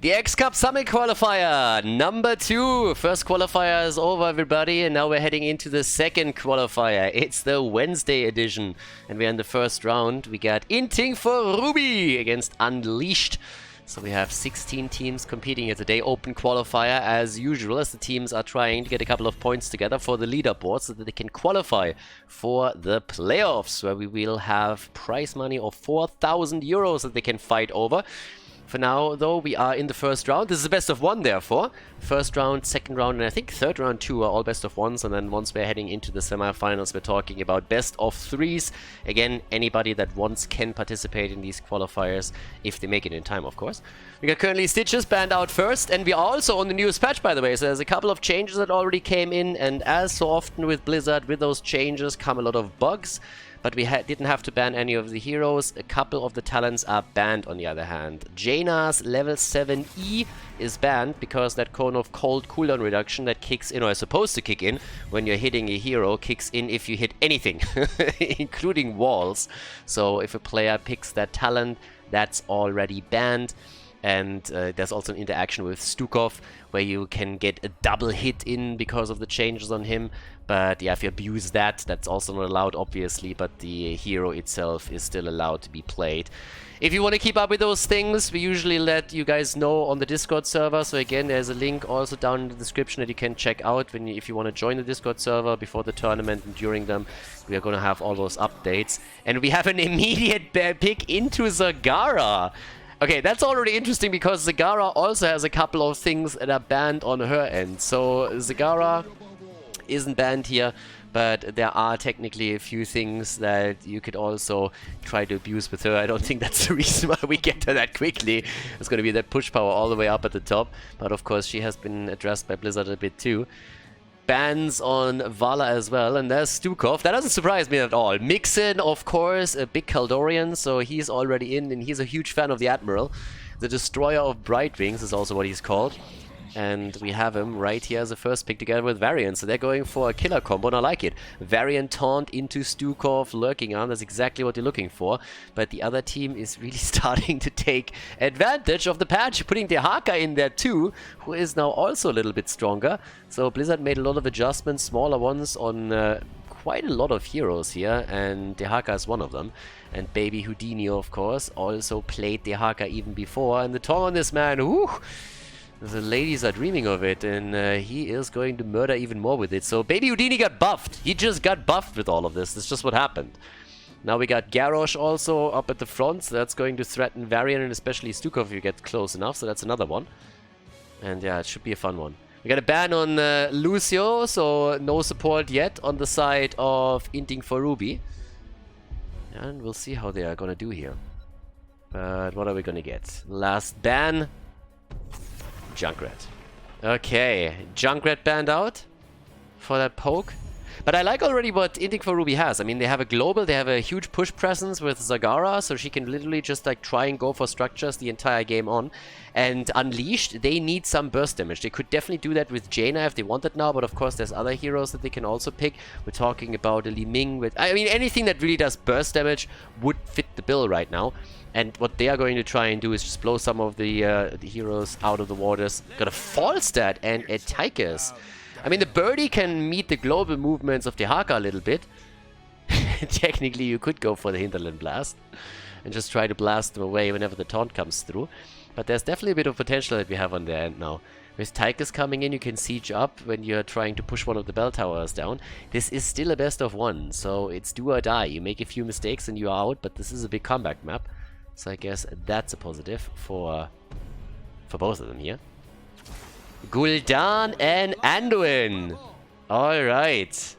The X-Cup Summit Qualifier, number 2. First qualifier is over, everybody, and now we're heading into the second qualifier. It's the Wednesday edition, and we're in the first round. We got Inting for Ruby against Unleashed. So we have 16 teams competing here today. Open qualifier as usual, as the teams are trying to get a couple of points together for the leaderboard so that they can qualify for the playoffs, where we will have prize money of 4,000 euros that they can fight over. For now, though, we are in the first round. This is a best of 1, therefore. First round, second round, and I think third round too are all best of 1s. And then once we're heading into the semifinals, we're talking about best of 3s. Again, anybody that wants can participate in these qualifiers, if they make it in time, of course. We got currently Stitches banned out first, and we are also on the newest patch, by the way. So there's a couple of changes that already came in, and as so often with Blizzard, with those changes come a lot of bugs. But we didn't have to ban any of the heroes. A couple of the talents are banned, on the other hand. Jaina's level 7E is banned because that cone of cold cooldown reduction that kicks in, or is supposed to kick in, when you're hitting a hero, kicks in if you hit anything, including walls. So if a player picks that talent, that's already banned. And there's also an interaction with Stukov, where you can get a double hit in because of the changes on him. But yeah, if you abuse that, that's also not allowed, obviously, but the hero itself is still allowed to be played. If you want to keep up with those things, we usually let you guys know on the Discord server. So again, there's a link also down in the description that you can check out if you want to join the Discord server before the tournament and during them. We are going to have all those updates. And we have an immediate pick into Zagara. Okay, that's already interesting because Zagara also has a couple of things that are banned on her end. So Zagara isn't banned here, but there are technically a few things that you could also try to abuse with her. I don't think that's the reason why we get her that quickly. It's going to be that push power all the way up at the top. But of course, she has been addressed by Blizzard a bit too. Bans on Vala as well, and there's Stukov. That doesn't surprise me at all. Mixin, of course, a big Khaldorian, so he's already in, and he's a huge fan of the Admiral. The Destroyer of Brightwings is also what he's called. And we have him right here as a first pick together with Varian. So they're going for a killer combo, and I like it. Varian taunt into Stukov, lurking on. That's exactly what you're looking for. But the other team is really starting to take advantage of the patch, putting Dehaka in there too, who is now also a little bit stronger. So Blizzard made a lot of adjustments, smaller ones on quite a lot of heroes here, and Dehaka is one of them. And Baby Houdini, of course, also played Dehaka even before. And the tongue on this man, whoo! The ladies are dreaming of it, and he is going to murder even more with it. So Baby Houdini got buffed. He just got buffed with all of this. That's just what happened. Now we got Garrosh also up at the front. So that's going to threaten Varian and especially Stukov if you get close enough. So that's another one. And yeah, it should be a fun one. We got a ban on Lucio, so no support yet on the side of Inting for Ruby. And we'll see how they are going to do here. But what are we going to get? Last ban. Junkrat. Okay, Junkrat banned out for that poke. But I like already what Inting for Ruby has. I mean, they have a global, they have a huge push presence with Zagara, so she can literally just like try and go for structures the entire game on. And Unleashed, they need some burst damage. They could definitely do that with Jaina if they wanted now, but of course there's other heroes that they can also pick. We're talking about a Li Ming with... I mean, anything that really does burst damage would fit the bill right now. And what they are going to try and do is just blow some of the heroes out of the waters. Got a Falstad and a Tychus. I mean, the birdie can meet the global movements of Dehaka a little bit. Technically, you could go for the Hinterland Blast and just try to blast them away whenever the taunt comes through. But there's definitely a bit of potential that we have on their end now. With Tychus coming in, you can siege up when you're trying to push one of the bell towers down. This is still a best of 1, so it's do or die. You make a few mistakes and you're out, but this is a big comeback map. So I guess that's a positive for both of them here. Gul'dan and Anduin. Alright.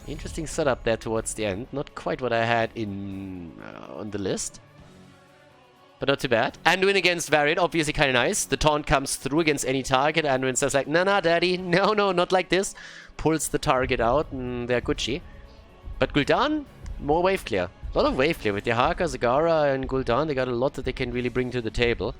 Interesting setup there towards the end. Not quite what I had in on the list. But not too bad. Anduin against Varian, obviously kind of nice. The taunt comes through against any target. Anduin says like, nah, daddy. No, not like this. Pulls the target out and they're Gucci. But Gul'dan, more wave clear. A lot of wave clear with Dehaka, Zagara, and Gul'dan. They got a lot that they can really bring to the table.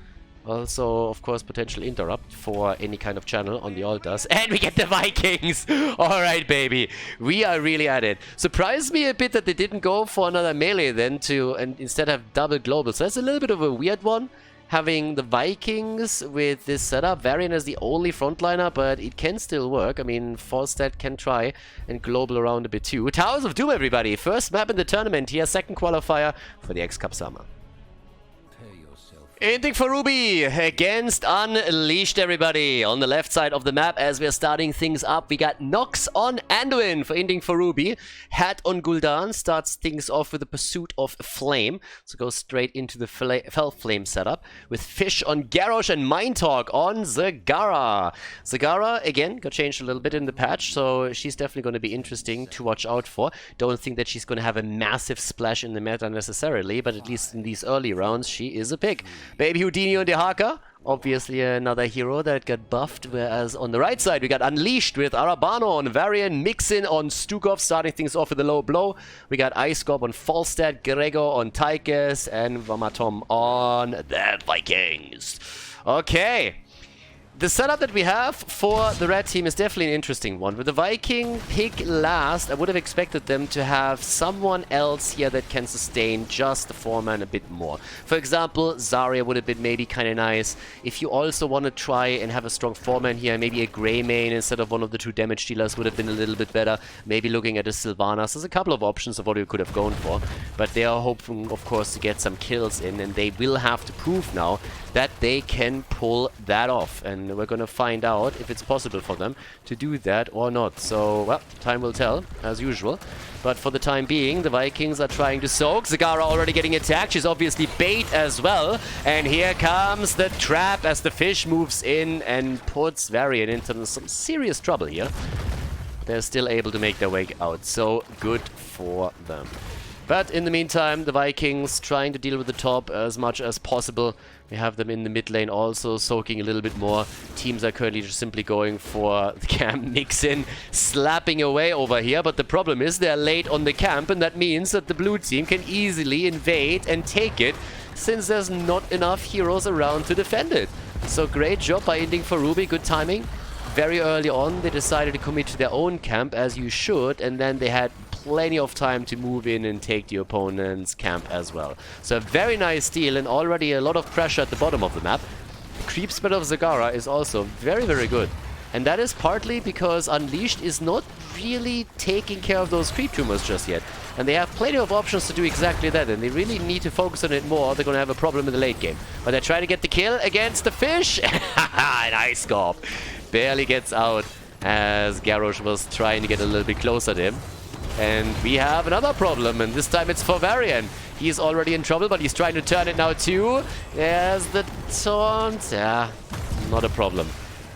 Also, of course, potential interrupt for any kind of channel on the altars. And we get the Vikings! Alright, baby. We are really at it. Surprised me a bit that they didn't go for another melee then and instead have double global. So that's a little bit of a weird one. having the Vikings with this setup. Varian is the only frontliner, but it can still work. I mean, Falstad can try and global around a bit too. Towers of Doom, everybody. First map in the tournament here. Second qualifier for the X-Cup Summer. Ending for Ruby against Unleashed, everybody. On the left side of the map, as we're starting things up, we got Nox on Anduin for Ending for Ruby. Hat on Gul'dan starts things off with the Pursuit of Flame. So go straight into the Fell Flame setup. With Fish on Garrosh and Mind Talk on Zagara. Zagara, again, got changed a little bit in the patch, so she's definitely going to be interesting to watch out for. Don't think that she's going to have a massive splash in the meta necessarily, but at least in these early rounds, she is a pick. Baby Houdini on Dehaka, obviously another hero that got buffed, whereas on the right side we got Unleashed with Arabano on Varian, Mixin on Stukov, starting things off with a low blow. We got Icecorp on Falstad, Gregor on Tychus, and Vamatom on the Vikings. Okay. The setup that we have for the red team is definitely an interesting one. With the Viking pick last, I would have expected them to have someone else here that can sustain just the 4-man a bit more. For example, Zarya would have been maybe kind of nice. If you also want to try and have a strong 4-man here, maybe a Grey main instead of one of the 2 damage dealers would have been a little bit better. Maybe looking at a Sylvanas. There's a couple of options of what you could have gone for. But they are hoping, of course, to get some kills in, and they will have to prove now that they can pull that off. And we're going to find out if it's possible for them to do that or not. So, well, time will tell, as usual. But for the time being, the Vikings are trying to soak. Zagara already getting attacked. She's obviously bait as well. And here comes the trap as the Fish moves in and puts Varian into some serious trouble here. They're still able to make their way out. So, good for them. But in the meantime, the Vikings trying to deal with the top as much as possible. We have them in the mid lane also soaking a little bit more. Teams are currently just simply going for the camp mix-in, slapping away over here. But the problem is they're late on the camp, and that means that the blue team can easily invade and take it, since there's not enough heroes around to defend it. So great job by Ending for Ruby, good timing. Very early on, they decided to commit to their own camp, as you should, and then they had plenty of time to move in and take the opponent's camp as well. So a very nice deal, and already a lot of pressure at the bottom of the map. The creep spread of Zagara is also very, very good. And that is partly because Unleashed is not really taking care of those creep tumors just yet. And they have plenty of options to do exactly that, and they really need to focus on it more. They're going to have a problem in the late game. But they try to get the kill against the Fish. And Icecorp barely gets out as Garrosh was trying to get a little bit closer to him. And we have another problem, and this time it's for Varian. He's already in trouble, but he's trying to turn it now too. There's the taunt. Yeah, not a problem.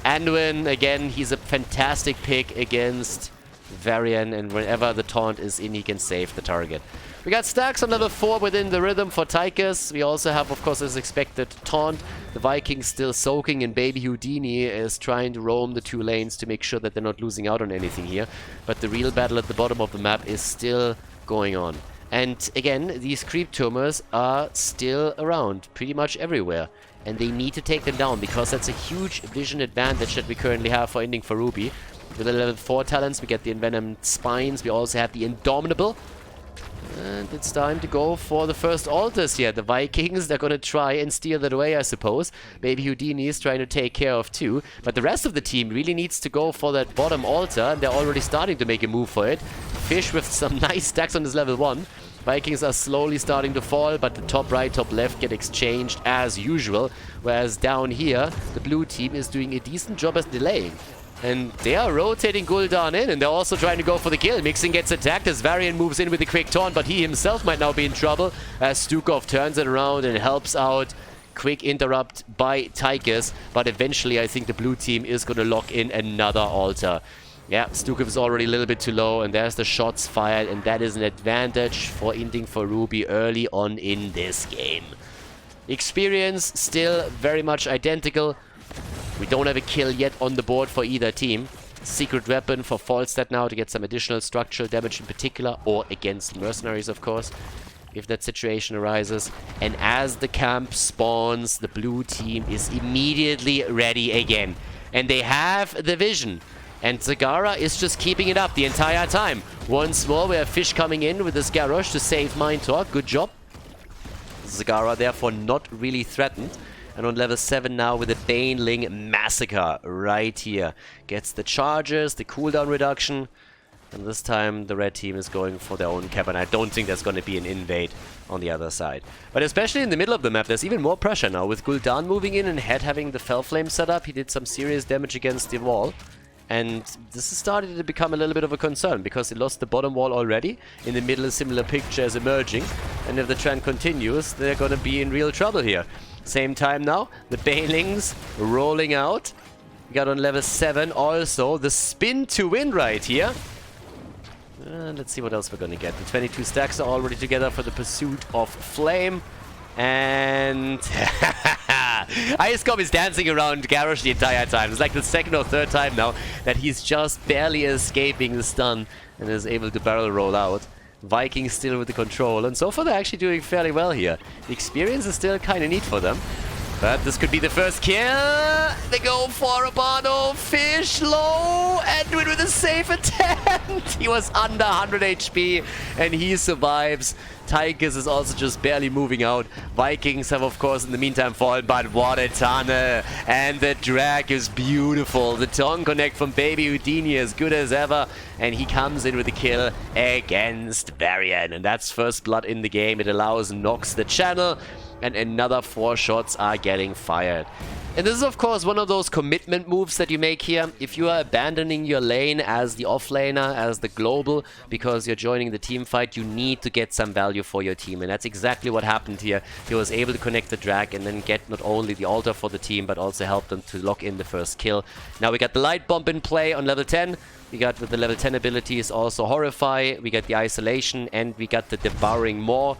Anduin, again, he's a fantastic pick against Varian, and whenever the taunt is in, he can save the target. We got stacks on level 4 within the rhythm for Tychus. We also have, of course, as expected, taunt. The Vikings still soaking, and Baby Houdini is trying to roam the 2 lanes to make sure that they're not losing out on anything here. But the real battle at the bottom of the map is still going on. And again, these creep tumors are still around pretty much everywhere. And they need to take them down, because that's a huge vision advantage that we currently have for Ending for Ruby. With the level 4 talents, we get the Envenomed Spines. We also have the Indomitable. And it's time to go for the first altars here. The Vikings, they're going to try and steal that away, I suppose. Maybe Houdini is trying to take care of too. But the rest of the team really needs to go for that bottom altar, and they're already starting to make a move for it. Fish with some nice stacks on his level 1. Vikings are slowly starting to fall, but the top right, top left get exchanged as usual. Whereas down here, the blue team is doing a decent job as delaying. And they are rotating Gul'dan in, and they're also trying to go for the kill. Mixin gets attacked as Varian moves in with the quick taunt, but he himself might now be in trouble as Stukov turns it around and helps out. Quick interrupt by Tychus, but eventually I think the blue team is going to lock in another altar. Yeah, Stukov is already a little bit too low, and there's the shots fired, and that is an advantage for Ending for Ruby early on in this game. Experience still very much identical. We don't have a kill yet on the board for either team. Secret weapon for Falstad now to get some additional structural damage in particular, or against mercenaries, of course, if that situation arises. And as the camp spawns, the blue team is immediately ready again. And they have the vision. And Zagara is just keeping it up the entire time. Once more, we have Fish coming in with this Garrosh to save Mind Talk. Good job. Zagara therefore not really threatened. And on level 7 now with the Baneling Massacre right here. Gets the charges, the cooldown reduction. And this time the red team is going for their own cap, and I don't think there's going to be an invade on the other side. But especially in the middle of the map, there's even more pressure now. With Gul'dan moving in and Head having the Fel Flame set up, he did some serious damage against the wall. And this is starting to become a little bit of a concern, because he lost the bottom wall already. In the middle, a similar picture is emerging. And if the trend continues, they're going to be in real trouble here. Same time now, the Banelings rolling out. We got on level 7 also the spin to win right here. Let's see what else we're going to get. The 22 stacks are already together for the pursuit of Flame. And Icecom is dancing around Garrosh the entire time. It's like the second or third time now that he's just barely escaping the stun and is able to barrel roll out. Vikings still with the control, and so far they're actually doing fairly well here. The experience is still kind of neat for them. But this could be the first kill. They go for Abano. Fish low and do it with a safe attempt. He was under 100 HP and he survives. Tychus is also just barely moving out. Vikings have, of course, in the meantime fallen, but what a tunnel. And the drag is beautiful. The tongue connect from Baby Houdini as good as ever. And he comes in with the kill against Varian. And that's first blood in the game. It allows Nox the channel. And another 4 shots are getting fired. And this is, of course, one of those commitment moves that you make here. If you are abandoning your lane as the offlaner, as the global, because you're joining the team fight, you need to get some value for your team. And that's exactly what happened here. He was able to connect the drag and then get not only the altar for the team, but also help them to lock in the first kill. Now we got the light bomb in play on level 10. We got with the level 10 abilities also Horrify. We got the isolation and we got the devouring maw.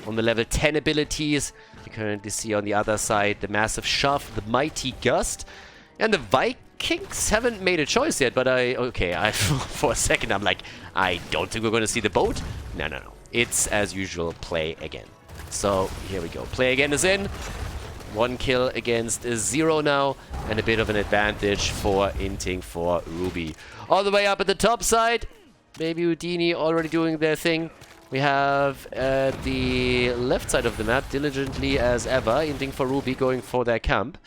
On the level 10 abilities, you currently see on the other side the massive shove, the mighty gust, and the Vikings haven't made a choice yet. But for a second I'm like, I don't think we're going to see the boat. No. It's as usual, play again. So here we go. Play again is in. 1 kill against 0 now, and a bit of an advantage for Inting for Ruby. All the way up at the top side, Baby Houdini already doing their thing. We have the left side of the map, diligently as ever, Inting for Ruby going for their camp.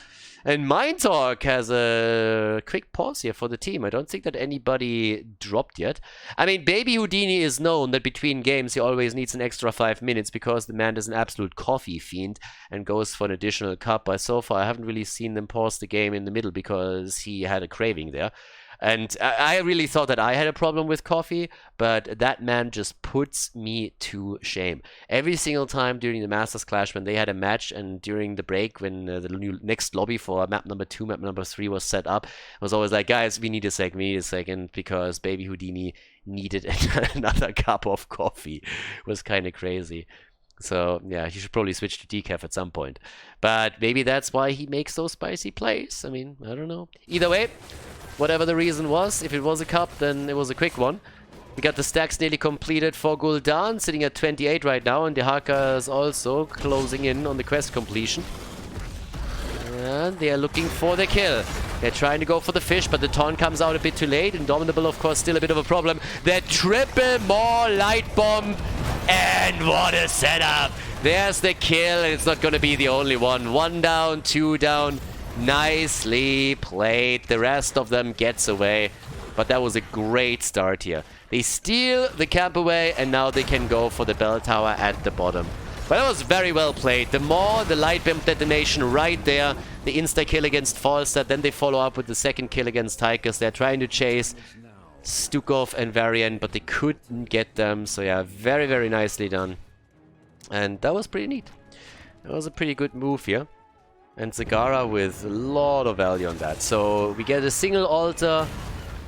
And Mind Talk has a quick pause here for the team. I don't think that anybody dropped yet. I mean, Baby Houdini is known that between games he always needs an extra 5 minutes because the man is an absolute coffee fiend and goes for an additional cup. But so far I haven't really seen him pause the game in the middle because he had a craving there. And I really thought that I had a problem with coffee, but that man just puts me to shame. Every single time during the Masters Clash when they had a match and during the break when the new next lobby for map number 2, map number 3 was set up, I was always like, guys, we need a second, because Baby Houdini needed another cup of coffee. It was kind of crazy. So, yeah, he should probably switch to decaf at some point. But maybe that's why he makes those spicy plays. I mean, I don't know. Either way, whatever the reason was, if it was a cup, then it was a quick one. We got the stacks nearly completed for Gul'dan, sitting at 28 right now, and Dehaka is also closing in on the quest completion. And they are looking for the kill. They're trying to go for the fish, but the taunt comes out a bit too late. Indomitable, of course, still a bit of a problem. The triple more light bomb. And what a setup. There's the kill, and it's not going to be the only one. 1 down, 2 down. Nicely played. The rest of them gets away. But that was a great start here. They steal the camp away, and now they can go for the bell tower at the bottom. But that was very well played. The more the light bomb detonation right there, the insta-kill against Falstad, then they follow up with the second kill against Tychus. They're trying to chase Stukov and Varian, but they couldn't get them. So yeah, very, very nicely done. And that was pretty neat. That was a pretty good move here. And Zagara with a lot of value on that. So we get a single altar,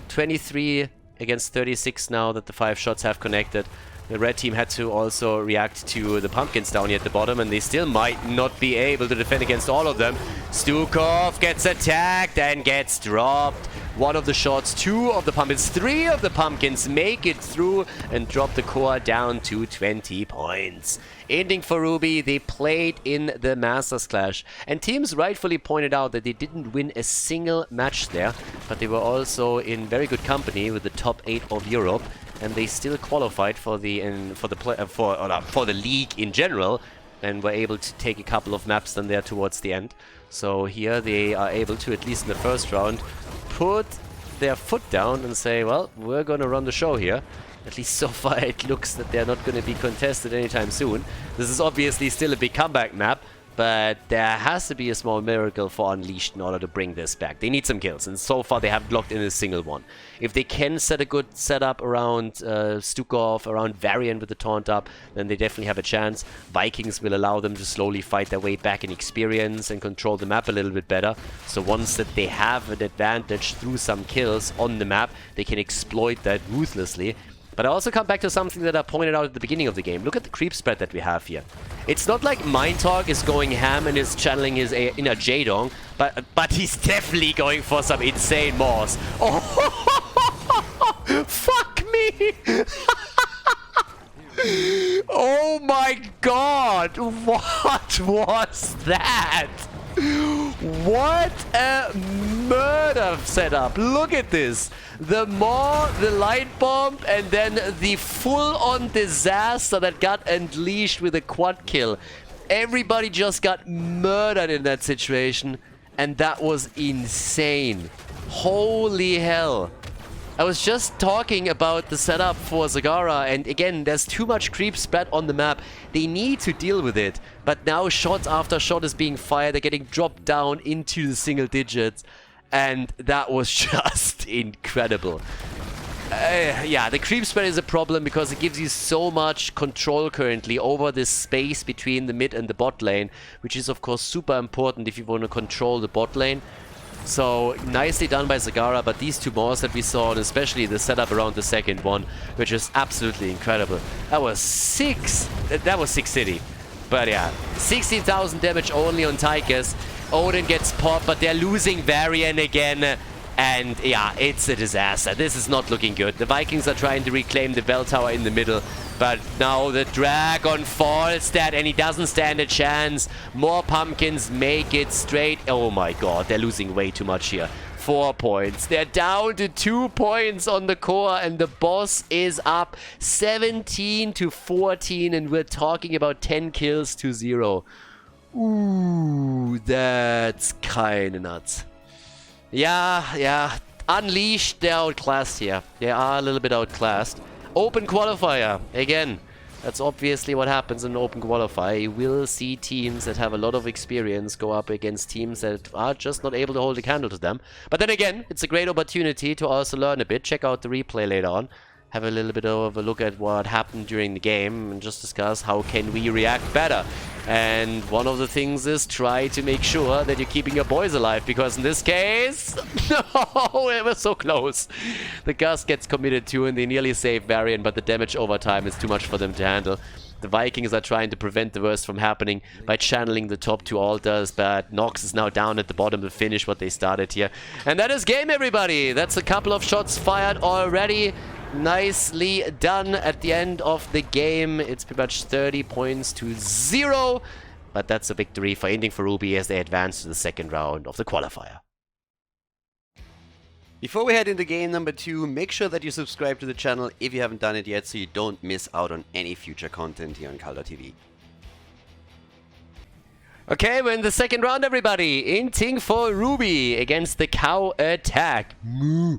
23 against 36 now that the 5 shots have connected. The red team had to also react to the pumpkins down here at the bottom, and they still might not be able to defend against all of them. Stukov gets attacked and gets dropped. 1 of the shots, 2 of the pumpkins, 3 of the pumpkins make it through and drop the core down to 20 points. Ending for Ruby, they played in the Masters Clash, and teams rightfully pointed out that they didn't win a single match there, but they were also in very good company with the top 8 of Europe, and they still qualified for the league in general, and were able to take a couple of maps then there towards the end. So here they are able to, at least in the first round, put their foot down and say, well, we're going to run the show here. At least so far it looks that they're not going to be contested anytime soon. This is obviously still a big comeback map, but there has to be a small miracle for Unleashed in order to bring this back. They need some kills, and so far they haven't locked in a single one. If they can set a good setup around Stukov, around Varian with the taunt up, then they definitely have a chance. Vikings will allow them to slowly fight their way back in experience and control the map a little bit better. So once that they have an advantage through some kills on the map, they can exploit that ruthlessly. But I also come back to something that I pointed out at the beginning of the game. Look at the creep spread that we have here. It's not like Mindtalk is going ham and is channeling his inner Jaedong, but he's definitely going for some insane Morse. Oh, fuck me! Oh my god! What was that? What a murder setup! Look at this! The Maw, the light bomb, and then the full-on disaster that got unleashed with a quad kill. Everybody just got murdered in that situation, and that was insane. Holy hell. I was just talking about the setup for Zagara, and again, there's too much creep spread on the map. They need to deal with it, but now shot after shot is being fired. They're getting dropped down into the single digits, and that was just incredible. Yeah, the creep spread is a problem because it gives you so much control currently over this space between the mid and the bot lane, which is of course super important if you want to control the bot lane. So, nicely done by Zagara, but these two Maws that we saw, and especially the setup around the second one, were just absolutely incredible. That was 6 City. But yeah, 16,000 damage only on Tychus. Odin gets popped, but they're losing Varian again. And yeah, it's a disaster. This is not looking good. The Vikings are trying to reclaim the bell tower in the middle. But now the Dragon falls that, and he doesn't stand a chance. More pumpkins make it straight. Oh my god, they're losing way too much here. 4 points. They're down to 2 points on the core, and the boss is up 17 to 14, and we're talking about 10 kills to 0. Ooh, that's kinda nuts. Yeah. Unleashed, they're outclassed here. They are a little bit outclassed. Open qualifier. Again, that's obviously what happens in an open qualifier. You will see teams that have a lot of experience go up against teams that are just not able to hold a candle to them. But then again, it's a great opportunity to also learn a bit. Check out the replay later on. Have a little bit of a look at what happened during the game and just discuss how can we react better. And one of the things is try to make sure that you're keeping your boys alive, because in this case, no, it was so close. The Gust gets committed to and they nearly save Varian, but the damage over time is too much for them to handle. The Vikings are trying to prevent the worst from happening by channeling the top 2 altars, but Nox is now down at the bottom to finish what they started here. And that is game, everybody! That's a couple of shots fired already. Nicely done at the end of the game. It's pretty much 30 points to 0. But that's a victory for Ending for Ruby as they advance to the second round of the qualifier. Before we head into game number 2, make sure that you subscribe to the channel if you haven't done it yet so you don't miss out on any future content here on Khaldor TV. Okay, we're in the second round, everybody. Ending for Ruby against the Cow Attack. Moo.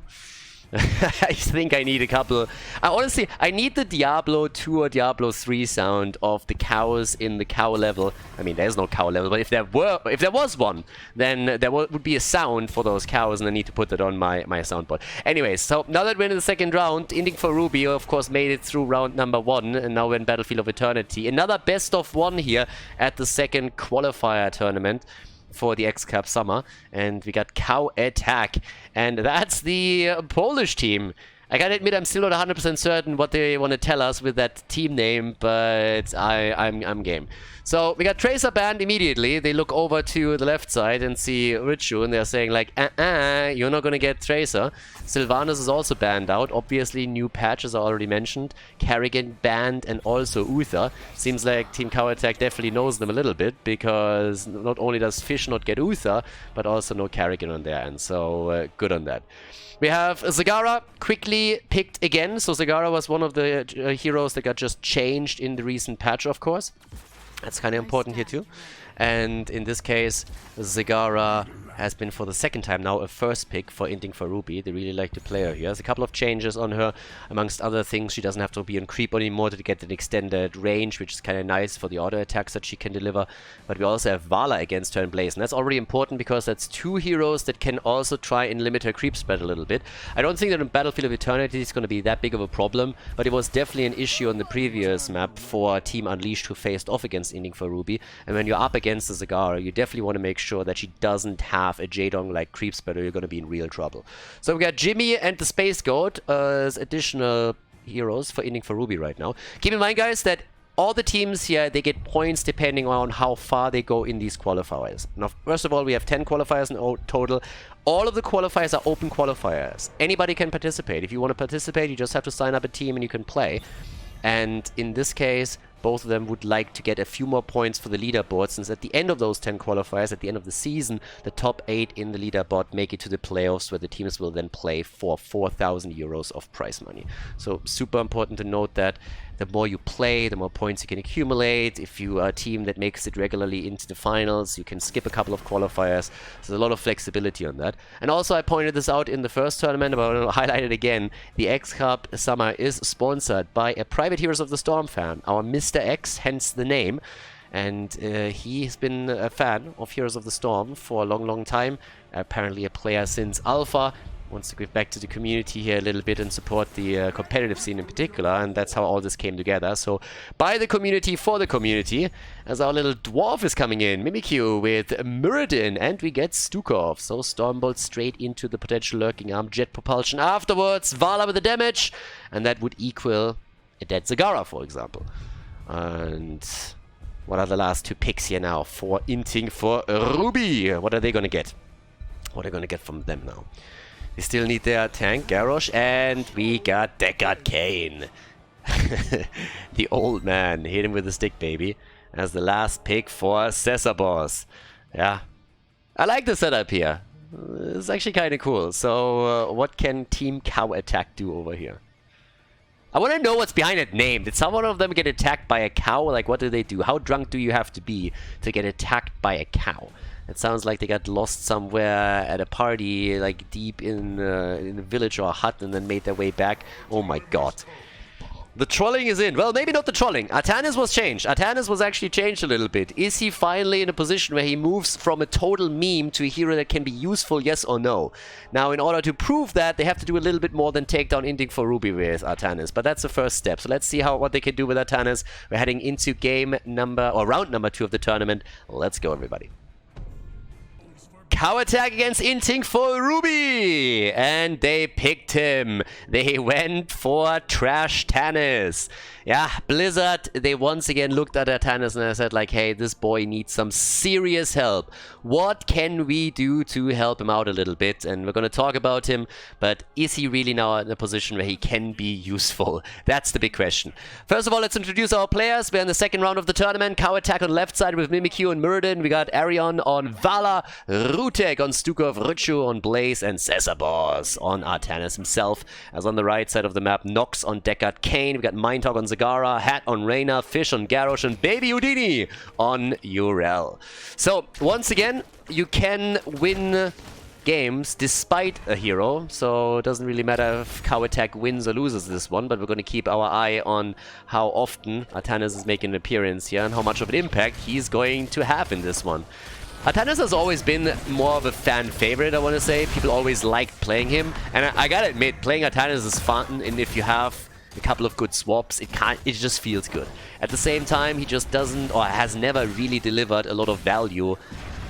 I think I need a couple. Honestly, I need the Diablo 2 or Diablo 3 sound of the cows in the cow level. I mean, there's no cow level, but if there was one, then there would be a sound for those cows, and I need to put that on my soundboard. Anyways, so now that we're in the second round, Ending for Ruby, of course, made it through round number 1, and now we're in Battlefield of Eternity. Another best of 1 here at the second qualifier tournament for the X-Cup Summer, and we got Cow Attack, and that's the Polish team. I gotta admit, I'm still not 100% certain what they want to tell us with that team name, but I'm game. So we got Tracer banned immediately. They look over to the left side and see Richu, and they're saying like, you're not gonna get Tracer. Sylvanas is also banned out. Obviously, new patches are already mentioned. Kerrigan banned, and also Uther. Seems like Team Cow Attack definitely knows them a little bit, because not only does Fish not get Uther, but also no Kerrigan on their end. So good on that. We have Zagara quickly picked again. So Zagara was one of the heroes that got just changed in the recent patch, of course. That's kind of important here too. And in this case, Zagara has been for the second time now a first pick for Inting for Ruby. They really like to play her here. There's a couple of changes on her. Amongst other things, she doesn't have to be on creep anymore to get an extended range, which is kind of nice for the auto attacks that she can deliver. But we also have Vala against her in Blaze, and that's already important because that's two heroes that can also try and limit her creep spread a little bit. I don't think that in Battlefield of Eternity is going to be that big of a problem, but it was definitely an issue on the previous map for Team Unleashed who faced off against Inting for Ruby. And when you're up against the Zagara, you definitely want to make sure that she doesn't have a Jaedong like creep spread, or you're going to be in real trouble. So we got Jimmy and the Space Goat as additional heroes for Inting for Ruby right now. Keep in mind, guys, that all the teams here, they get points depending on how far they go in these qualifiers. Now, first of all, we have 10 qualifiers in total. All of the qualifiers are open qualifiers. Anybody can participate. If you want to participate, you just have to sign up a team and you can play. And in this case, both of them would like to get a few more points for the leaderboard, since at the end of those 10 qualifiers, at the end of the season, the top 8 in the leaderboard make it to the playoffs, where the teams will then play for 4,000 euros of prize money. So super important to note that the more you play, the more points you can accumulate. If you are a team that makes it regularly into the finals, you can skip a couple of qualifiers. So there's a lot of flexibility on that. And also, I pointed this out in the first tournament, but I'll highlight it again. The X Cup Summer is sponsored by a private Heroes of the Storm fan, our Mr. X, hence the name. And he has been a fan of Heroes of the Storm for a long, long time. Apparently a player since Alpha. Wants to give back to the community here a little bit and support the competitive scene in particular, and that's how all this came together. So, by the community, for the community, as our little dwarf is coming in, Mimikyu with Muradin, and we get Stukov. So, Stormbolt straight into the potential lurking arm, jet propulsion afterwards, Vala with the damage, and that would equal a dead Zagara, for example. And what are the last two picks here now for Inting for Ruby? What are they going to get? What are they going to get from them now? They still need their tank, Garrosh, and we got Deckard Cain. The old man, hit him with a stick, baby, as the last pick for Cesarbos. Yeah, I like the setup here. It's actually kind of cool. So, what can Team Cow Attack do over here? I want to know what's behind that name. Did someone of them get attacked by a cow? Like, what do they do? How drunk do you have to be to get attacked by a cow? It sounds like they got lost somewhere at a party, like deep in a village or a hut, and then made their way back. Oh my god. The trolling is in. Well, maybe not the trolling. Artanis was changed. Artanis was actually changed a little bit. Is he finally in a position where he moves from a total meme to a hero that can be useful, yes or no? Now, in order to prove that, they have to do a little bit more than take down Inting for Ruby with Artanis. But that's the first step. So let's see what they can do with Artanis. We're heading into round number 2 of the tournament. Let's go, everybody. Cow Attack against Inting for Ruby, and they picked him. They went for Trash Tannis. Yeah, Blizzard, they once again looked at Tannis and I said like, hey, this boy needs some serious help. What can we do to help him out a little bit? And we're going to talk about him, but is he really now in a position where he can be useful? That's the big question. First of all, let's introduce our players. We're in the second round of the tournament. Cow Attack on the left side with Mimikyu and Muradin. We got Arion on Vala, Rutek on Stukov, Richu on Blaze, and Cesarbos on Artanis himself. As on the right side of the map, Nox on Deckard Cain. We got Mindhog on Zagara, Hat on Reyna, Fish on Garrosh, and Baby Houdini on Urel. So, once again, you can win games despite a hero, so it doesn't really matter if Cow Attack wins or loses this one, but we're going to keep our eye on how often Artanis is making an appearance here and how much of an impact he's going to have in this one. Artanis has always been more of a fan favorite, I want to say. People always liked playing him, and I gotta admit, playing Artanis is fun, and if you have a couple of good swaps, it just feels good. At the same time, he just doesn't, or has never really delivered a lot of value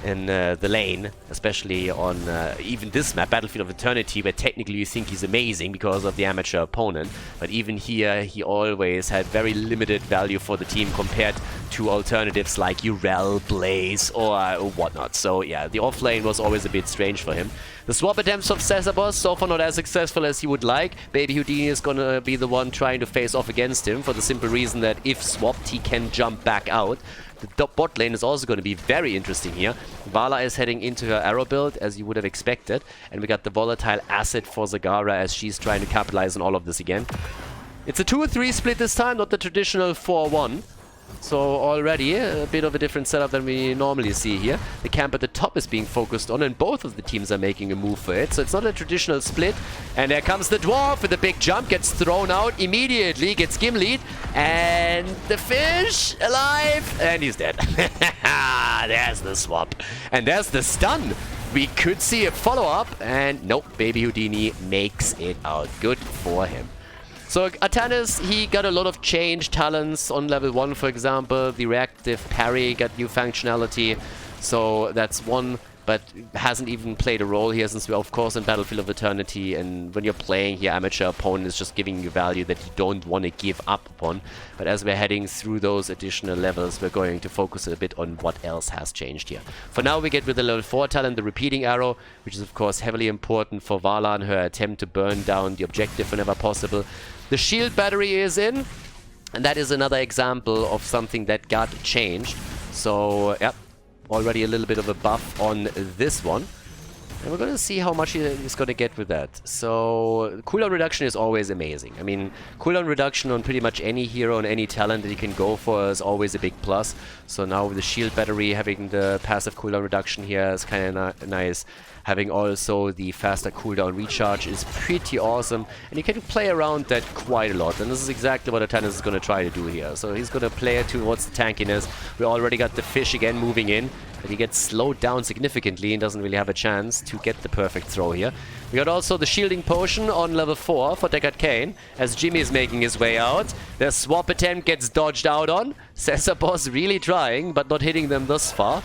in the lane, especially on even this map, Battlefield of Eternity, where technically you think he's amazing because of the amateur opponent. But even here, he always had very limited value for the team compared to alternatives like Urel, Blaze, or whatnot. So yeah, the off lane was always a bit strange for him. The swap attempts of Cesarbos so far not as successful as he would like. Baby Houdini is gonna be the one trying to face off against him for the simple reason that if swapped, he can jump back out. The bot lane is also going to be very interesting here. Vala is heading into her arrow build, as you would have expected. And we got the volatile asset for Zagara as she's trying to capitalize on all of this again. It's a 2-3 split this time, not the traditional 4-1. So already a bit of a different setup than we normally see here. The camp at the top is being focused on, and both of the teams are making a move for it. So it's not a traditional split. And there comes the dwarf with a big jump, gets thrown out immediately, gets Gimli'd, and the fish alive, and he's dead. There's the swap. And there's the stun. We could see a follow-up, and nope, Baby Houdini makes it out. Good for him. So Atanas, he got a lot of change talents on level 1, for example. The reactive parry got new functionality, so that's one, but hasn't even played a role here since we're of course in Battlefield of Eternity, and when you're playing here, amateur opponent is just giving you value that you don't want to give up upon. But as we're heading through those additional levels, we're going to focus a bit on what else has changed here. For now, we get with the level 4 talent, the repeating arrow, which is of course heavily important for Vala and her attempt to burn down the objective whenever possible. The shield battery is in, and that is another example of something that got changed. So, yep, already a little bit of a buff on this one. And we're going to see how much he's going to get with that. So, cooldown reduction is always amazing. I mean, cooldown reduction on pretty much any hero and any talent that you can go for is always a big plus. So now with the shield battery, having the passive cooldown reduction here is kind of nice. Having also the faster cooldown recharge is pretty awesome. And you can play around that quite a lot. And this is exactly what Atanas is going to try to do here. So he's going to play it towards the tankiness. We already got the fish again moving in. But he gets slowed down significantly and doesn't really have a chance to get the perfect throw here. We got also the shielding potion on level 4 for Deckard Cain as Jimmy is making his way out. The swap attempt gets dodged out on. Cesarboss really trying, but not hitting them thus far.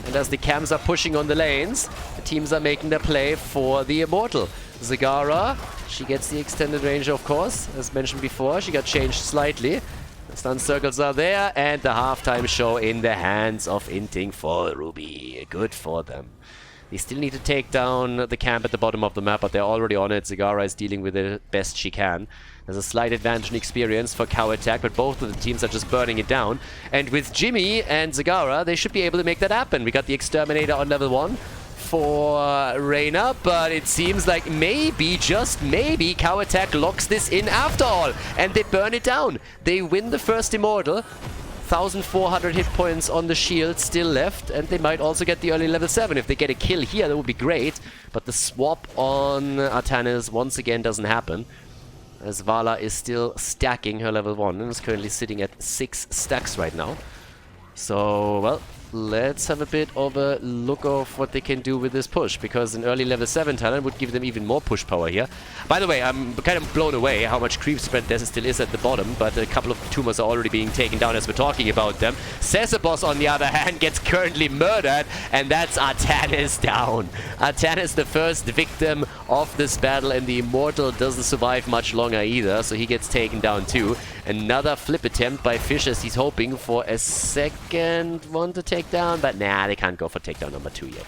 And as the cams are pushing on the lanes, the teams are making their play for the Immortal. Zagara, she gets the extended range, of course. As mentioned before, she got changed slightly. The stun circles are there, and the halftime show in the hands of Inting for Ruby. Good for them. They still need to take down the camp at the bottom of the map, but they're already on it. Zagara is dealing with it best she can. There's a slight advantage in experience for cow attack, but both of the teams are just burning it down. And with Jimmy and Zagara, they should be able to make that happen. We got the Exterminator on level 1 for Reyna, but it seems like maybe, just maybe, cow attack locks this in after all. And they burn it down. They win the first Immortal. 1,400 hit points on the shield still left, and they might also get the early level 7. If they get a kill here, that would be great. But the swap on Atanas once again doesn't happen, as Vala is still stacking her level 1 and is currently sitting at 6 stacks right now. So, well, let's have a bit of a look of what they can do with this push, because an early level 7 talent would give them even more push power here. By the way, I'm kind of blown away how much creep spread there still is at the bottom, but a couple of tumors are already being taken down as we're talking about them. Cesarboss, on the other hand, gets currently murdered, and that's Atanas down. Atanas, the first victim of this battle, and the Immortal doesn't survive much longer either, so he gets taken down too. Another flip attempt by Fish as he's hoping for a second one to take down, but nah, they can't go for takedown number 2 yet.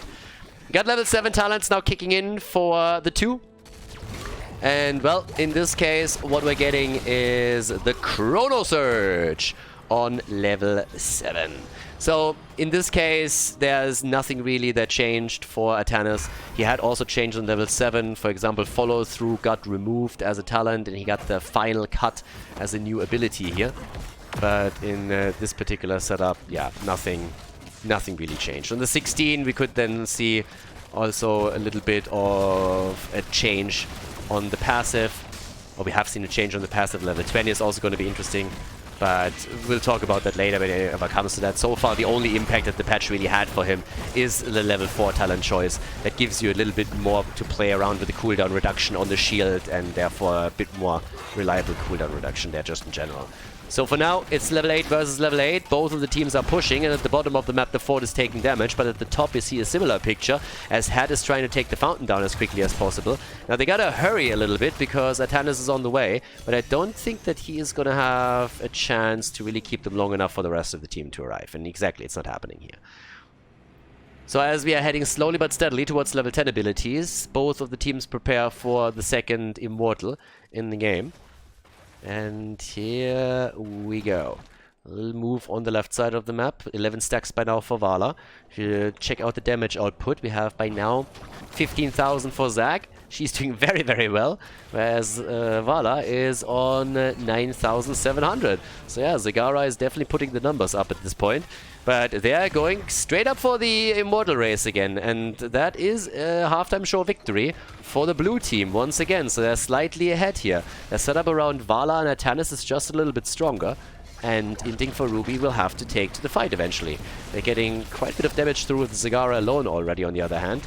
Got level 7 talents now kicking in for the 2. And well, in this case, what we're getting is the Chrono Surge on level 7. So in this case, there's nothing really that changed for Atanas. He had also changed on level 7. For example, follow through got removed as a talent, and he got the final cut as a new ability here. But in this particular setup, yeah, nothing really changed. On the 16, we could then see also a little bit of a change on the passive. Or we have seen a change on the passive. Level 20 is also going to be interesting. But we'll talk about that later when it ever comes to that. So far, the only impact that the patch really had for him is the level 4 talent choice. That gives you a little bit more to play around with the cooldown reduction on the shield, and therefore a bit more reliable cooldown reduction there just in general. So for now, it's level 8 versus level 8. Both of the teams are pushing, and at the bottom of the map, the fort is taking damage. But at the top, you see a similar picture, as Hat is trying to take the fountain down as quickly as possible. Now, they gotta hurry a little bit, because Atanas is on the way. But I don't think that he is gonna have a chance to really keep them long enough for the rest of the team to arrive. And exactly, it's not happening here. So as we are heading slowly but steadily towards level 10 abilities, both of the teams prepare for the second Immortal in the game. And here we go. A little move on the left side of the map. 11 stacks by now for Vala. If you check out the damage output, we have by now 15,000 for Zag. She's doing very, very well, whereas Vala is on 9,700. So yeah, Zagara is definitely putting the numbers up at this point. But they are going straight up for the Immortal race again, and that is a halftime show victory for the blue team once again. So they're slightly ahead here. Their setup around Vala and Atanis is just a little bit stronger, and Inting for Ruby will have to take to the fight eventually. They're getting quite a bit of damage through with Zagara alone already on the other hand.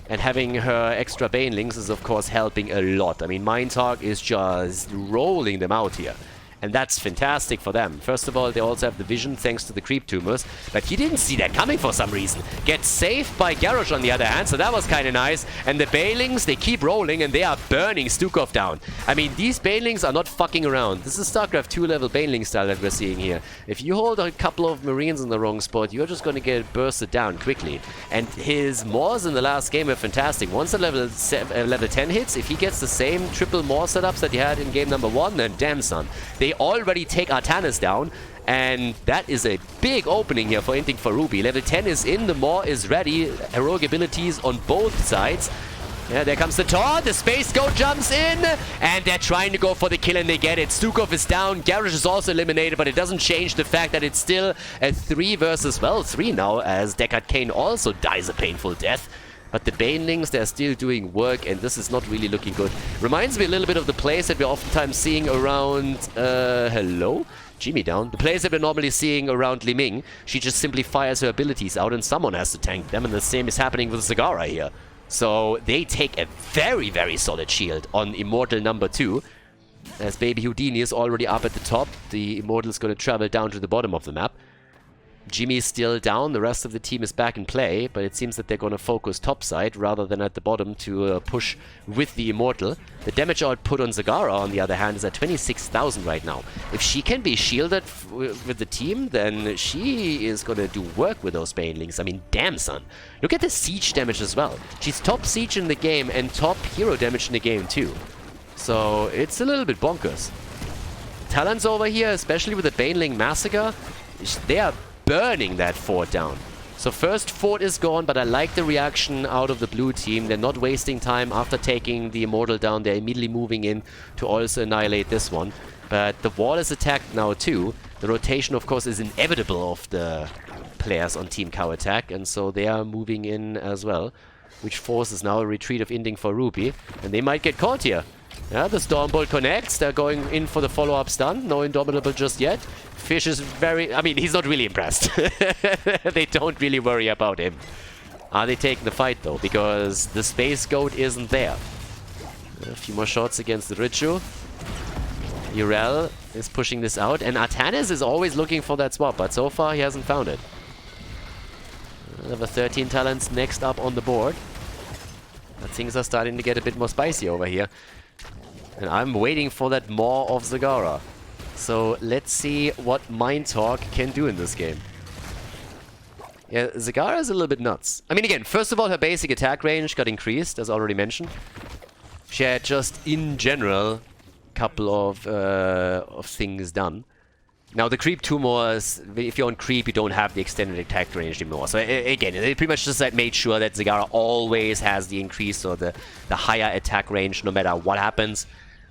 And having her extra Banelings is of course helping a lot. I mean, Mindtalk is just rolling them out here. And that's fantastic for them. First of all, they also have the vision thanks to the creep tumors. But he didn't see that coming for some reason. Gets saved by Garrosh on the other hand, so that was kind of nice. And the Banelings, they keep rolling and they are burning Stukov down. I mean, these Banelings are not fucking around. This is StarCraft 2 level Baneling style that we're seeing here. If you hold a couple of Marines in the wrong spot, you're just going to get bursted down quickly. And his Maws in the last game are fantastic. Once the level 10 hits, if he gets the same triple Maw setups that he had in game number 1, then damn son. They already take Artanis down, and that is a big opening here for Inting for Ruby. Level 10 is in, the Maw is ready, heroic abilities on both sides. Yeah, there comes the taunt, the Space Goat jumps in, and they're trying to go for the kill and they get it. Stukov is down, Garrosh is also eliminated, but it doesn't change the fact that it's still a 3 versus, well, 3 now, as Deckard Cain also dies a painful death. But the Banelings, they're still doing work, and this is not really looking good. Reminds me a little bit of the plays that we're oftentimes seeing around... hello? Jimmy down. The plays that we're normally seeing around Li Ming. She just simply fires her abilities out, and someone has to tank them, and the same is happening with Zagara here. So they take a very, very solid shield on Immortal number 2. As Baby Houdini is already up at the top, the Immortal is going to travel down to the bottom of the map. Jimmy is still down, the rest of the team is back in play, but it seems that they're going to focus topside rather than at the bottom to push with the Immortal. The damage output on Zagara, on the other hand, is at 26,000 right now. If she can be shielded with the team, then she is going to do work with those Banelings. I mean, damn son. Look at the siege damage as well. She's top siege in the game and top hero damage in the game too. So it's a little bit bonkers. Talons over here, especially with the Baneling Massacre, they are burning that fort down. So first fort is gone, but I like the reaction out of the blue team. They're not wasting time after taking the Immortal down. They're immediately moving in to also annihilate this one. But the wall is attacked now too. The rotation, of course, is inevitable of the players on Team Cow Attack, and so they are moving in as well, which forces now a retreat of Inting for Ruby, and they might get caught here. Yeah, the Stormbolt connects. They're going in for the follow-up stun. No Indomitable just yet. Fish is very... I mean, he's not really impressed. They don't really worry about him. Are they taking the fight, though? Because the Space Goat isn't there. A few more shots against the Richu. Urel is pushing this out. And Artanis is always looking for that swap, but so far he hasn't found it. Level 13 talents next up on the board. But things are starting to get a bit more spicy over here. And I'm waiting for that Maw of Zagara. So let's see what Mindtalk can do in this game. Yeah, Zagara is a little bit nuts. I mean, again, first of all, her basic attack range got increased, as already mentioned. She had just, in general, a couple of things done. Now, the creep tumors, if you're on creep, you don't have the extended attack range anymore. So, again, they pretty much just made sure that Zagara always has the increase or the higher attack range no matter what happens,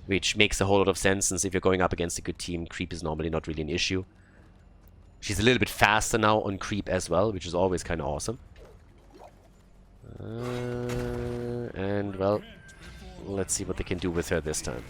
which makes a whole lot of sense, since if you're going up against a good team, creep is normally not really an issue. She's a little bit faster now on creep as well, which is always kind of awesome. And, well, let's see what they can do with her this time.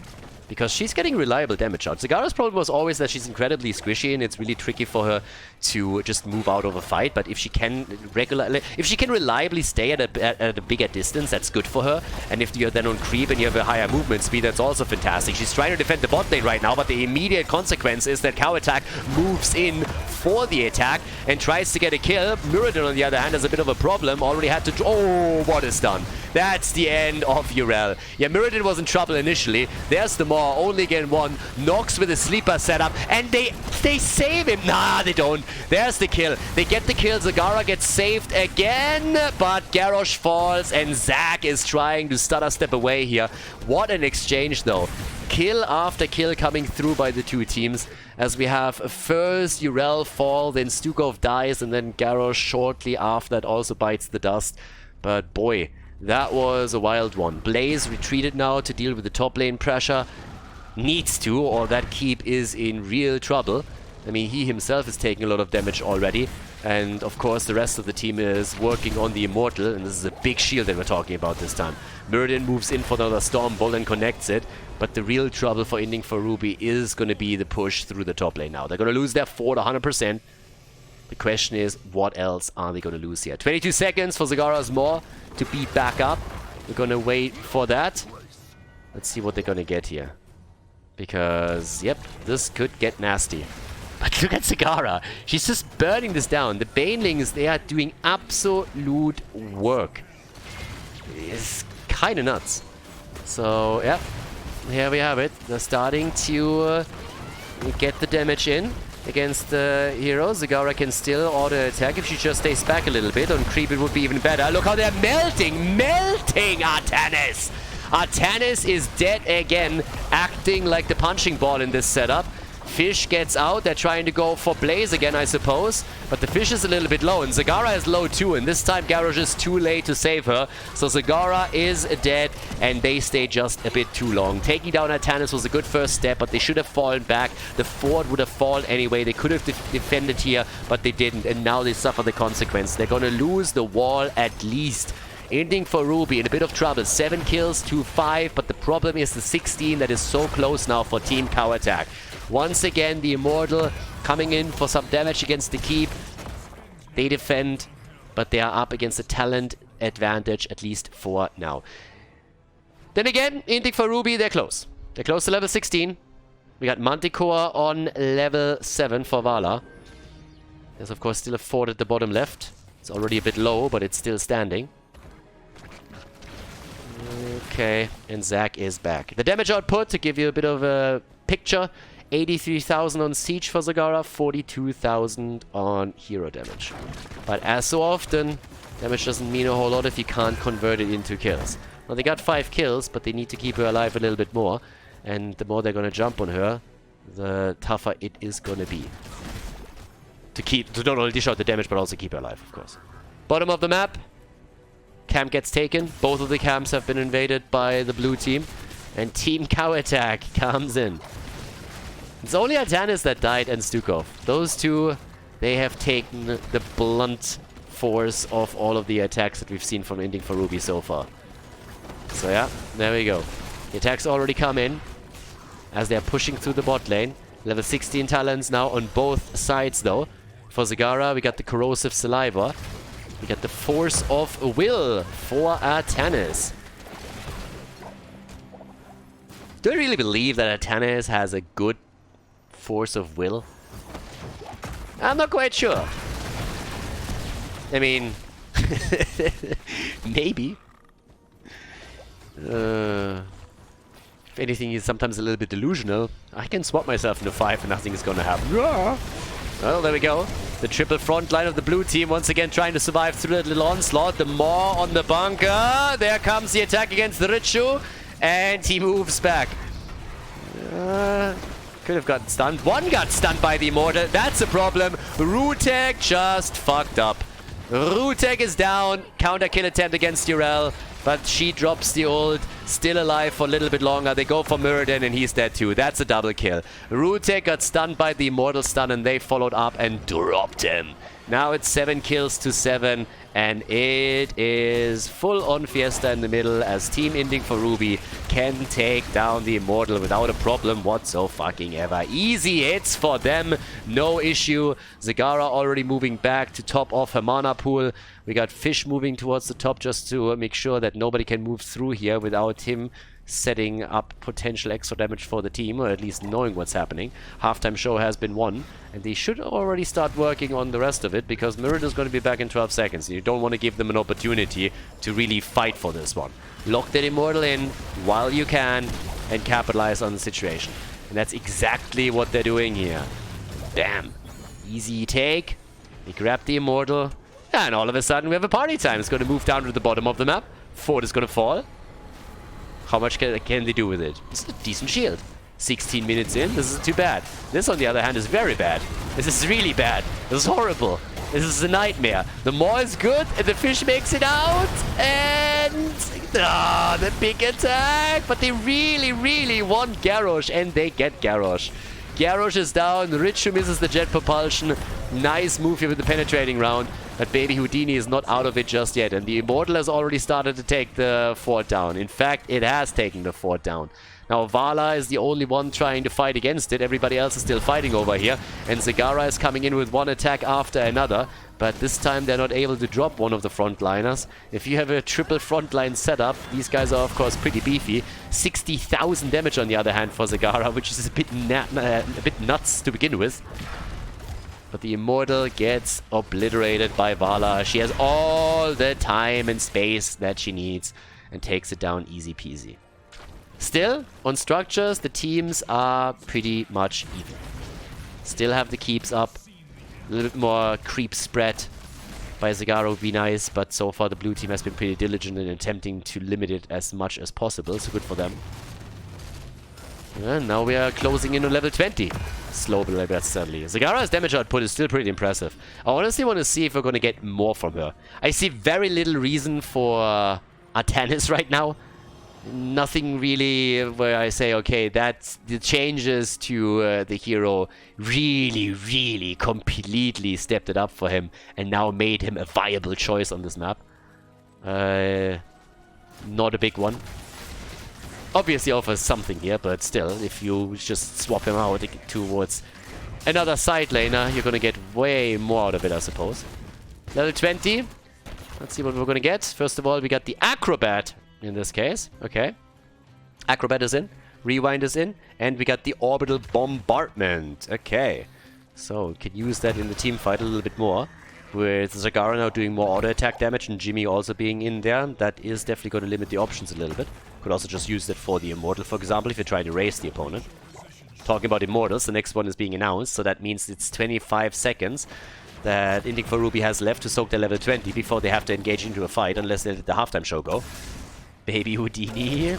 Because she's getting reliable damage out. Zagara's problem was always that she's incredibly squishy and it's really tricky for her to just move out of a fight. But if she can reliably stay at a bigger distance, that's good for her. And if you're then on creep and you have a higher movement speed, that's also fantastic. She's trying to defend the bot lane right now, but the immediate consequence is that Cow Attack moves in for the attack and tries to get a kill. Muradin, on the other hand, has a bit of a problem. Already had to... Oh, what is done? That's the end of Urel. Yeah, Muradin was in trouble initially. There's the Maw, only again one. Nox with a sleeper setup, and they save him. Nah, they don't. There's the kill. They get the kill. Zagara gets saved again, but Garrosh falls, and Zack is trying to stutter step away here. What an exchange, though. Kill after kill coming through by the two teams, as we have first Urel fall, then Stukov dies, and then Garrosh shortly after that also bites the dust. But boy, That was a wild one. Blaze retreated now to deal with the top lane pressure. Needs to, or that keep is in real trouble. I mean, he himself is taking a lot of damage already. And of course, the rest of the team is working on the Immortal. And this is a big shield that we're talking about this time. Muradin moves in for another Storm Bolt and connects it. But the real trouble for Ending for Ruby is going to be the push through the top lane now. They're going to lose their fort 100%. The question is, what else are they going to lose here? 22 seconds for Zagara's Maw to beat back up. We're going to wait for that. Let's see what they're going to get here. Because, yep, this could get nasty. But look at Zagara. She's just burning this down. The Banelings, they are doing absolute work. It's kind of nuts. So, yeah, here we have it. They're starting to get the damage in. Against the hero, Zagara can still auto attack if she just stays back a little bit. On creep, it would be even better. Look how they're melting! Melting Artanis! Artanis is dead again, acting like the punching ball in this setup. Fish gets out. They're trying to go for Blaze again, I suppose. But the Fish is a little bit low, and Zagara is low too. And this time, Garrosh is too late to save her. So Zagara is dead, and they stay just a bit too long. Taking down Artanis was a good first step, but they should have fallen back. The fort would have fallen anyway. They could have defended here, but they didn't. And now they suffer the consequence. They're going to lose the wall at least. Ending for Ruby in a bit of trouble. 7 kills to 5, but the problem is the 16 that is so close now for Team Cow Attack. Once again, the Immortal coming in for some damage against the keep. They defend, but they are up against a talent advantage, at least for now. Then again, Ending for Ruby, they're close. They're close to level 16. We got Manticore on level 7 for Vala. There's, of course, still a fort at the bottom left. It's already a bit low, but it's still standing. Okay, and Zac is back. The damage output, to give you a bit of a picture, 83,000 on Siege for Zagara, 42,000 on hero damage. But as so often, damage doesn't mean a whole lot if you can't convert it into kills. Well, they got 5 kills, but they need to keep her alive a little bit more. And the more they're going to jump on her, the tougher it is going to be. To not only dish out the damage, but also keep her alive, of course. Bottom of the map. Camp gets taken. Both of the camps have been invaded by the blue team. And Team Cow Attack comes in. It's only Artanis that died and Stukov. Those two, they have taken the blunt force of all of the attacks that we've seen from Ending for Ruby so far. So yeah, there we go. The attacks already come in as they're pushing through the bot lane. Level 16 talents now on both sides though. For Zagara, we got the Corrosive Saliva. We got the Force of Will for Artanis. Do I really believe that Artanis has a good Force of Will? I'm not quite sure. I mean, maybe. If anything, he's sometimes a little bit delusional. I can swap myself into 5 and nothing is gonna happen. Well, there we go. The triple front line of the blue team once again trying to survive through that little onslaught. The Maw on the bunker. There comes the attack against the Richu. And he moves back. Could have gotten stunned. One got stunned by the Immortal. That's a problem. Rutek just fucked up. Rutek is down. Counter kill attempt against Urel. But she drops the ult. Still alive for a little bit longer. They go for Muradin and he's dead too. That's a double kill. Rutek got stunned by the Immortal stun and they followed up and dropped him. Now it's 7 kills to 7. And it is full-on Fiesta in the middle as Team Ending for Ruby can take down the Immortal without a problem whatsoever. Easy hits for them, no issue. Zagara already moving back to top off her mana pool. We got Fish moving towards the top just to make sure that nobody can move through here without him setting up potential extra damage for the team, or at least knowing what's happening. Halftime show has been won, and they should already start working on the rest of it, because Muradin is going to be back in 12 seconds. You don't want to give them an opportunity to really fight for this one. Lock that Immortal in while you can, and capitalize on the situation. And that's exactly what they're doing here. Bam. Easy take. They grab the Immortal, and all of a sudden we have a party time. It's going to move down to the bottom of the map. Fort is going to fall. How much can they do with it? It's a decent shield. 16 minutes in, this isn't too bad. This, on the other hand, is very bad. This is really bad. This is horrible. This is a nightmare. The maw is good, and the fish makes it out, and... the big attack! But they really, really want Garrosh, and they get Garrosh. Garrosh is down, Richu misses the jet propulsion. Nice move here with the penetrating round, but Baby Houdini is not out of it just yet, and the Immortal has already started to take the fort down. In fact, it has taken the fort down. Now Vala is the only one trying to fight against it. Everybody else is still fighting over here. And Zagara is coming in with one attack after another. But this time they're not able to drop one of the frontliners. If you have a triple frontline setup, these guys are of course pretty beefy. 60,000 damage on the other hand for Zagara, which is a bit nuts to begin with. But the Immortal gets obliterated by Vala. She has all the time and space that she needs and takes it down easy peasy. Still, on structures, the teams are pretty much even. Still have the keeps up. A little bit more creep spread by Zagara would be nice, but so far the blue team has been pretty diligent in attempting to limit it as much as possible, so good for them. And now we are closing in on level 20. Slowly but steadily. Zagara's damage output is still pretty impressive. I honestly want to see if we're going to get more from her. I see very little reason for Artanis right now. Nothing really where I say, okay, that's the changes to the hero really completely stepped it up for him and now made him a viable choice on this map. Not a big one. Obviously offers something here, but still, if you just swap him out towards another side laner, you're gonna get way more out of it, I suppose. Level 20. Let's see what we're gonna get. First of all, we got the Acrobat. In this case, okay. Acrobat is in, Rewind is in, and we got the Orbital Bombardment. Okay, so we can use that in the team fight a little bit more. With Zagara now doing more auto attack damage and Jimmy also being in there, that is definitely going to limit the options a little bit. Could also just use that for the Immortal, for example, if you're trying to raise the opponent. Talking about Immortals, the next one is being announced, so that means it's 25 seconds that Inting for Ruby has left to soak their level 20 before they have to engage into a fight, unless they let the halftime show go. Baby Houdini.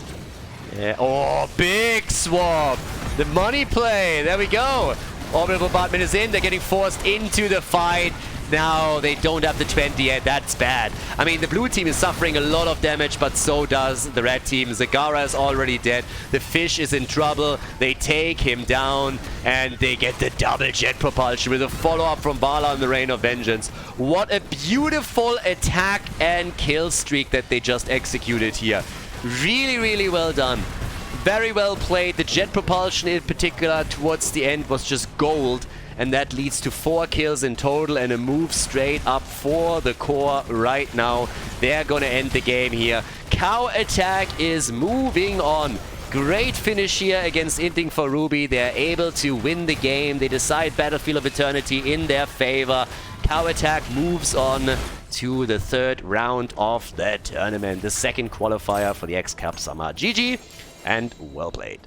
Yeah. Oh, big swap! The money play! There we go! Orbital Bombardment is in. They're getting forced into the fight. Now they don't have the 20 yet. That's bad. I mean, the blue team is suffering a lot of damage, but so does the red team. Zagara is already dead. The fish is in trouble. They take him down, and they get the double jet propulsion with a follow-up from Vala on the Rain of Vengeance. What a beautiful attack and kill streak that they just executed here. Really well done. Very well played. The jet propulsion in particular towards the end was just gold. And that leads to 4 kills in total and a move straight up for the core right now. They're gonna end the game here. Cow Attack is moving on. Great finish here against Inting for Ruby. They're able to win the game. They decide Battlefield of Eternity in their favor. Cow Attack moves on to the 3rd round of the tournament. The 2nd qualifier for the X-Cup Summer. GG and well played.